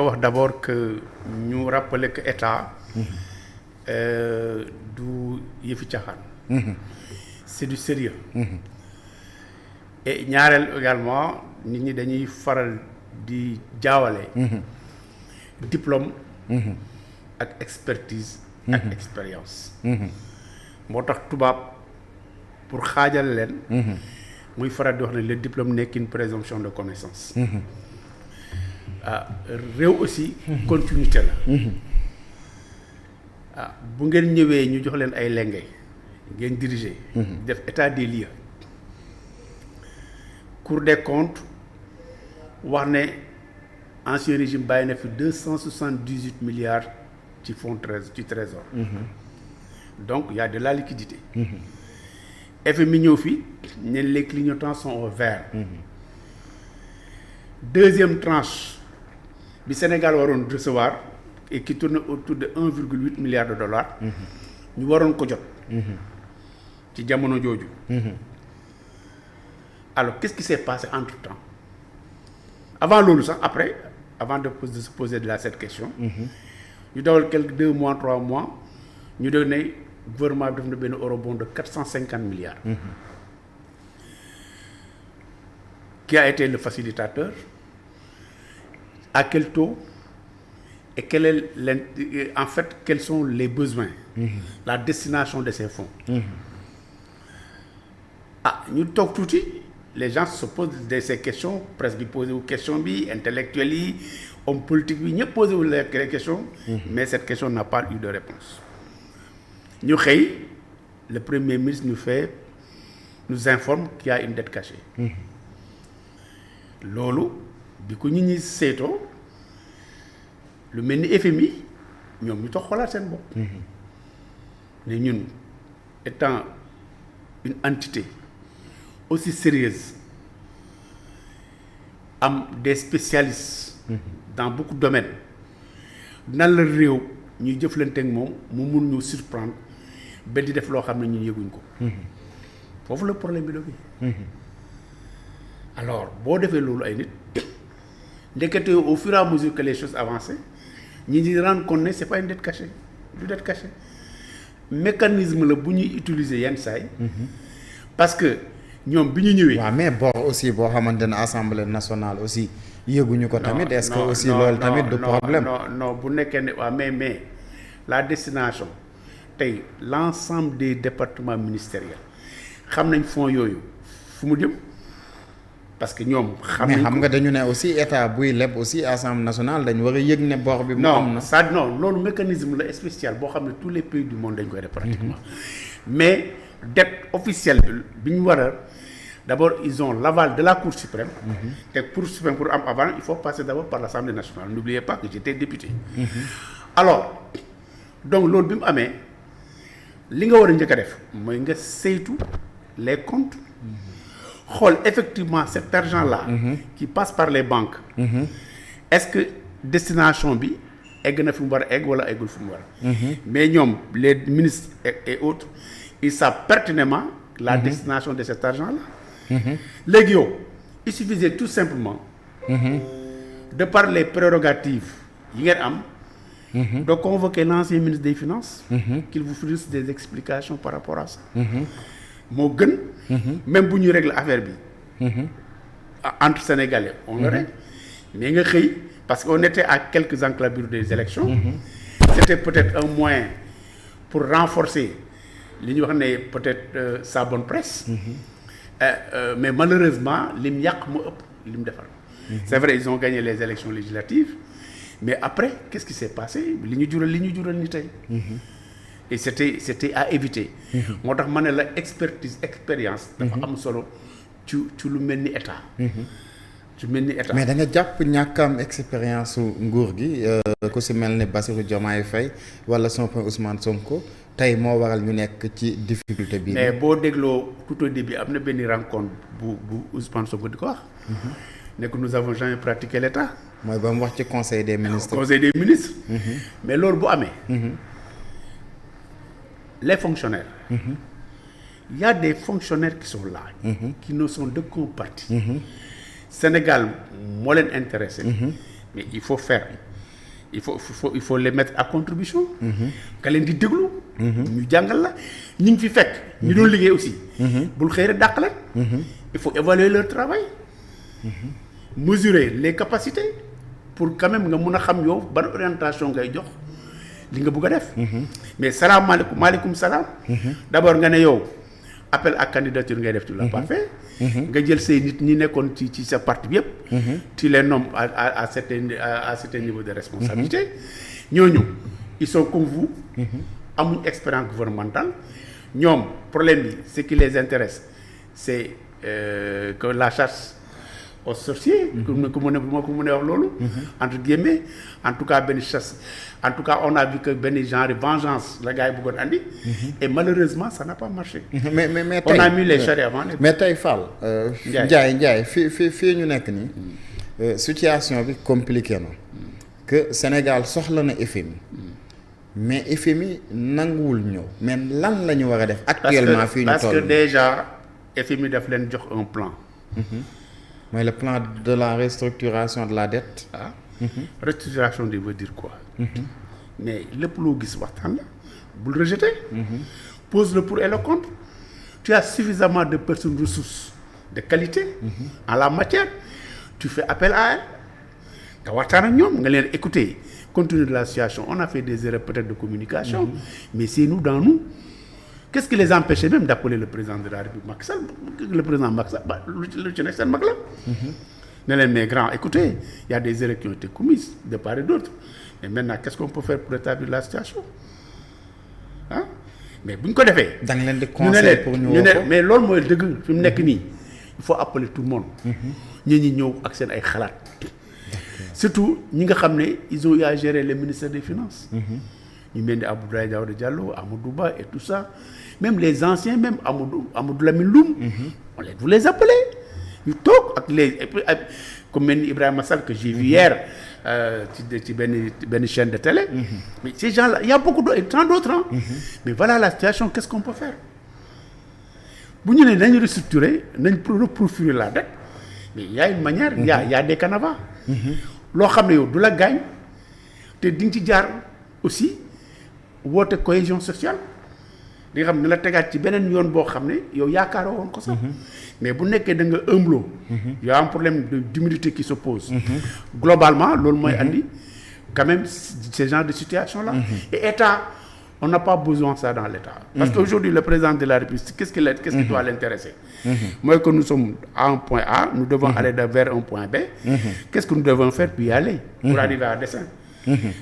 wax d'abord que ñu rappeler que état du yëfi caaxaan. C'est du sérieux. Et ñaareel également nit ñi dañuy faral di jaawale. Diplôme. ak expertise. ak expérience. moo tax tubaab pour xaajal leen. muy faral di wax ne le diplôme n'est qu'une présomption de connaissance. réew aussi continuité la. bu ngeen ñëwee ñu jox leen ay lenge ngeen diriger. def état des lieux. Cour des comptes wax ne ancien régime bàyyi na fi 278 milliards ci fonds ci trésor. Donc il y a de la liquidité. FMI ñëw fi ne les clignotants sont au vert. Deuxième tranche bi Sénégal waroon recevoir et qui tourne autour de 1,8 milliard de dollars. ñu waroon ko jot. ci jamono jooju. Alors qu'est-ce qui s'est passé entre-temps? Avant loolu sax après avant de se poser cette question. ñu dawal quelques 2 mois 3 mois ñu doon ne gouvernement bi def na benn eurobond de 450 milliards. Qui a été le facilitateur? À quel taux? Et quel est en fait quels sont les besoins? La destination de ces fonds. ñu toog tuuti les gens se posent ces questions presse bi posé wu question bi intellectuels yi homme politique bi ñëpp posé wu les questions. Mais cette question n'a pas eu de réponse. ñu xëy le premier ministre nous informe qu'il y a une dette cachée. loolu bi ko nit ñi seetoo lu mel ni FMI ñoom ñu toog xoolaat seen bopp. ne ñun étant une entité aussi sérieuse am des spécialistes. dans beaucoup de domaines nan la réew ñuy jëflante ak moom mu mun ñu surprendre ba di def loo xam ne ñun yëguñ ko. foofu la problème bi la. Alors boo defee loolu ay nit ndekete au fur et à mesure que les choses avançaient ñi di rendre compte ne c'est pas une dette cachée du dette cachée mécanisme la bu ñuy utiliser yenn saay parce que ñoom bi ñu ñëwee. waaw mais bor aussi boo xamante ne assemblée nationale aussi yëguñu ko tamit. est-ce que aussi loolu tamit du problème. non bu nekkee ne waaw mais la destination tey l'ensemble des départements ministériels xam nañ fonds yooyu fu mu jëm. parce que ñoom xam nañ mais xam nga dañu ne aussi état buy leb aussi assemblée nationale dañu war a yëg ne bor bi. mu am na non loolu mécanisme la spécial boo xam ne tous les pays du monde dañ koy def pratiquement. Mais dette officielle bi ñu war a d'abord ils ont l'aval de la Cour suprême. te Cour suprême pour am avant il faut passer d'abord par l'Assemblée nationale n'oubliez pas que j'étais député. Alors donc loolu bi mu amee li nga war a njëkk a def mooy nga saytu les comptes. xool effectivement cet argent-là. qui passe par les banques. Est-ce que destination bi egg na fi mu war a egg wala eggul fi mu war a. mais ñoom les ministres et autres ils savent pertinemment la destination de cet argent-là. léegi yow il suffisait tout simplement. de par les prérogatives yi ngeen am. de convoquer l'ancien ministre des Finances. qu'il vous fournisse des explications par rapport à ça. moo gën. même bu ñuy régler affaire bi. entre Sénégalais on le règle. mais nga xëy parce que on était à quelques enclavures des élections. C'était peut-être un moyen pour renforcer li ñuy wax ne peut-être sa bonne presse. Mais malheureusement lim yàq moo ëpp lim defar. C'est vrai ils ont gagné les élections législatives mais après qu'est-ce qui s'est passé li ñu jural ni tey. Et c'était à éviter. moo tax ma ne la expérience. dafa am solo ci lu mel ni état. ci mel ni état. mais da nga jàpp ñàkk am expérience su nguur gi ku si mel ni Bassirou Diomaye Faye wala son frère Ousmane Sonko tey moo waral ñu nekk ci difficulté bi. mais boo dégloo tout au début am na benn rencontre bu Ousmane Sonko di ko wax. ne que nous avons jamais pratiqué l'état. mooy ba mu wax ci conseil des ministres. conseil des ministres. mais loolu bu amee. Les fonctionnaires. Il y a des fonctionnaires qui sont là. Qui ne sont de qu'un parti. Sénégal moo leen intéressé. mais il faut faire il faut les mettre à contribution. nga leen di déglu. ñu jàngal la ñu ngi fi fekk. ñu doon liggéey aussi. bul xëy rek dàq leen. il faut évaluer leur travail. mesurer les capacités pour quand même nga mun a xam yow ban orientation ngay jox li nga bëgg a def. mais salaamaaleykum maaleykum salaam. d'abord nga ne yow appel à candidature ngay def tu l'as pas fait. nga jël say nit ñi nekkoon ci sa parti bi yëpp. tu les nommes à certain niveau de responsabilité. ñooñu ils sont comme vous. amuñ expérience gouvernementale. ñoom problème bi ce qui les intéresse c'est que la chasse aux sorciers. ku mu ne moo ko mënee wax loolu. entre guillemets en tout cas benn chasse en tout cas on a vu que benn genre de vengeance la gars yi bëggoon andi. et malheureusement ça n'a pas marché. mais on a mis les charrues avant les. mais tey Fall. Ndiaye fii ñu nekk nii. situation bi compliqué na. que Sénégal soxla na FMI. mais FMI nanguwul ñëw. mais lan la ñu war a def. actuellement fii ñu toll parce que déjà FMI daf leen jox un plan. mooy le plan de la restructuration de la dette. ah. restructuration de veut dire quoi. mais lépp loo gis waxtaan la bul rejeter. pose le pour et le contre. tu as suffisamment de personnes ressources de qualité. en la matière tu fais appel à elles. nga waxtaan ak ñoom nga leen écouter compte tenu de la situation on a fait des erreurs peut-être de communication. mais c'est nous dans nous. Qu'est-ce qui les empêchait même d'appeler le président de la République Macky Sall le président Macky Sall lu ci nekk seen mag la. ne leen mais grand écoutez il y a des erreurs qui ont été commises de part et d'autre mais maintenant qu'est-ce qu'on peut faire pour rétablir la situation ah mais bu ñu ko defee. da nga leen di conseil pour ñu ne mais loolu mooy dëgg fi mu nekk nii il faut appeler tout le monde. ñi ñëw ak seen ay xalaat. surtout ñi nga xam ne ils ont eu à gérer le ministère des finances. ñu mel ni Abdoulaye Daouda Diallo Amadou Ba et tout ça même les anciens même Amadou Lamine Loum. vous les appelez ñu toog ak les comme mel ni Ibrahima Sall que j'ai vu hier ci benn chaîne de télé. mais ces gens-là il y a beaucoup d'autres et tant d'autres hein. mais voilà la situation qu'est-ce qu'on peut faire bu ñu ne nañu restructurer nañ reprofiler la dette mais il y a une manière. il y a des canevas. loo xam ne yow du la gaañ te di nga ci jaar aussi. woote cohésion sociale di nga xam ne la tegaat ci beneen yoon boo xam ne yow yaakaaroo woon ko sax. mais bu nekkee da nga ëmbloo. y a un problème d'humidité qui se pose. globalement loolu mooy andi quand même ce genre de situation là. et État on n'a pas besoin de ça dans l'État. parce que aujourd'hui le président de la République qu'est-ce qui doit l'intéresser. mooy que nous sommes à un point A nous devons aller vers un point B. qu'est-ce que nous devons faire puis y aller. pour arriver à dessein.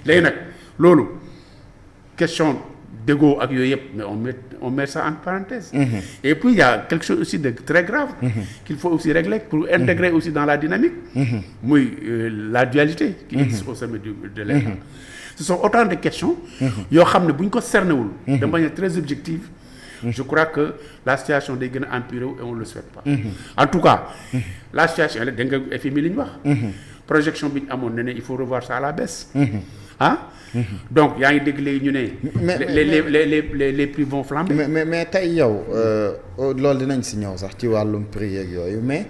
léegi nag loolu. question d'égo ak yooyu yëpp mais on met ça en parenthèse. et puis il y a quelque chose aussi de très grave. qu'il faut aussi régler pour intégrer aussi dans la dynamique. muy la dualité. qui existe au sommet de l'État. ce sont autant de questions. yoo xam ne bu ñu ko cernewul. de manière très objective. je crois que la situation day gën a empirer et on le souhaite pas. en tout cas la situation la dégg nga FMI li ñu wax. projection bi ñu amoon ne il faut revoir ça à la baisse. ah. donc yaa ngi dégg léegi ñu ne. les prix vont flamber. mais tey yow loolu dinañ si ñëw sax ci wàllum prix yeeg yooyu mais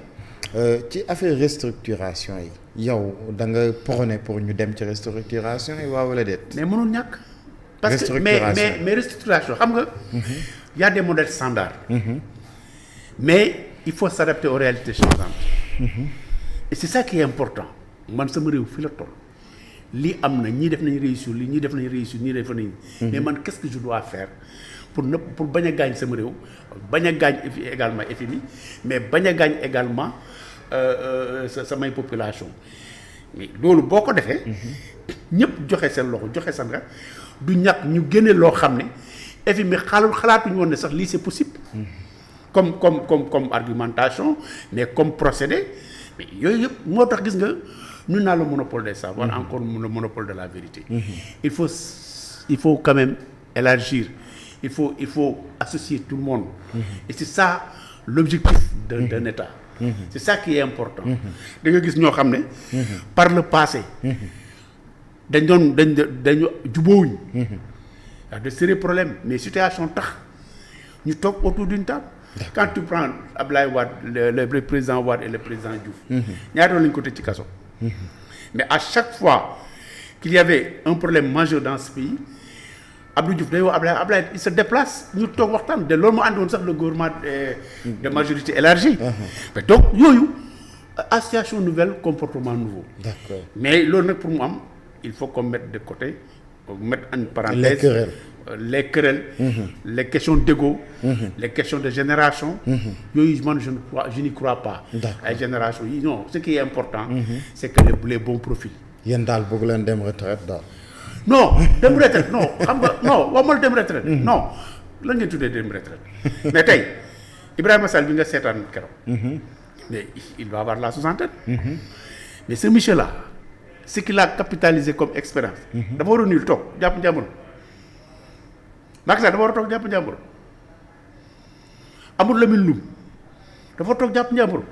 ci affaire restructuration yi yow da nga prôné pour ñu dem ci restructuration yi waaw wala déet. mais mënul ñàkk. parce que mais restructuration xam nga. y a des modèles standards. mais il faut s'adapter aux réalités changeantes. et c'est ça qui est important man sama réew fi la toll. lii am na ñii def nañu réussir lii ñii def nañu réussir ñii def nañu. mais man qu'est-ce que je dois faire pour bañ a gaañ sama réew bañ a gaañ également FMI mais bañ a gaañ également samay population mais loolu boo ko defee. ñëpp joxe seen loxo joxe seen nga du ñàkk ñu génne loo xam ne FMI xalaatuñu woon ne sax lii c'est possible. comme argumentation mais comme procédé mais yooyu yëpp moo tax gis nga. Nous n'avons le monopole des savoirs, encore le monopole de la vérité. Il faut quand même élargir, il faut associer tout le monde. Et c'est ça l'objectif d'un État. C'est ça qui est important. Da nga gis ñoo xam ne par le passé dañu jubóowuñ. y a de sérieux problèmes mais situation tax ñu toog autour d'une table. Quand tu prends Abdoulaye Wade le président Wade et le président Diouf. ñaata lañu ko tëj ci kaso. mais à chaque fois qu'il y avait un problème majeur dans ce pays Abdou Diouf day woo Ablaye il se déplace ñu toog waxtaan de loolu mu àndoon sax le gouvernement de majorité élargie. mais donc yooyu association nouvelle comportement nouveau. D'accord. mais loolu nag pour mu am il faut qu'on mette de côté mettre en parenthèse les querelles les questions d'ego les questions de génération yooyu man je n'y crois pas. ay génération yi non ce qui est important c'est que les bons profils. yéen daal bëgg leen dem retraite daal. non dem retraite non xam nga non waxuma dem retraite non lan ngeen tuddee dem retraite mais tey Ibrahima Sall bi nga seetaan keroog mais il va avoir la soixantaine mais ce monsieur là ce qu'il a capitalisé comme expérience dafa war a nul toog jàpp njàmbur Macky Sall dafa war a toog jàpp njàmbur amul Lamine Loum dafa toog jàpp njàmbur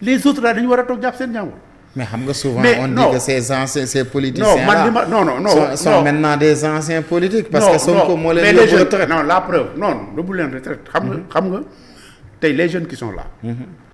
les autres là dañu war a toog jàpp seen njàmbur. mais xam nga souvent on dit que ces politiciens là sont maintenant des anciens politiques. parce que Sonko moo leen yóbbu retraite. non la preuve non yóbbu leen retraite xam nga tey les jeunes qui sont là.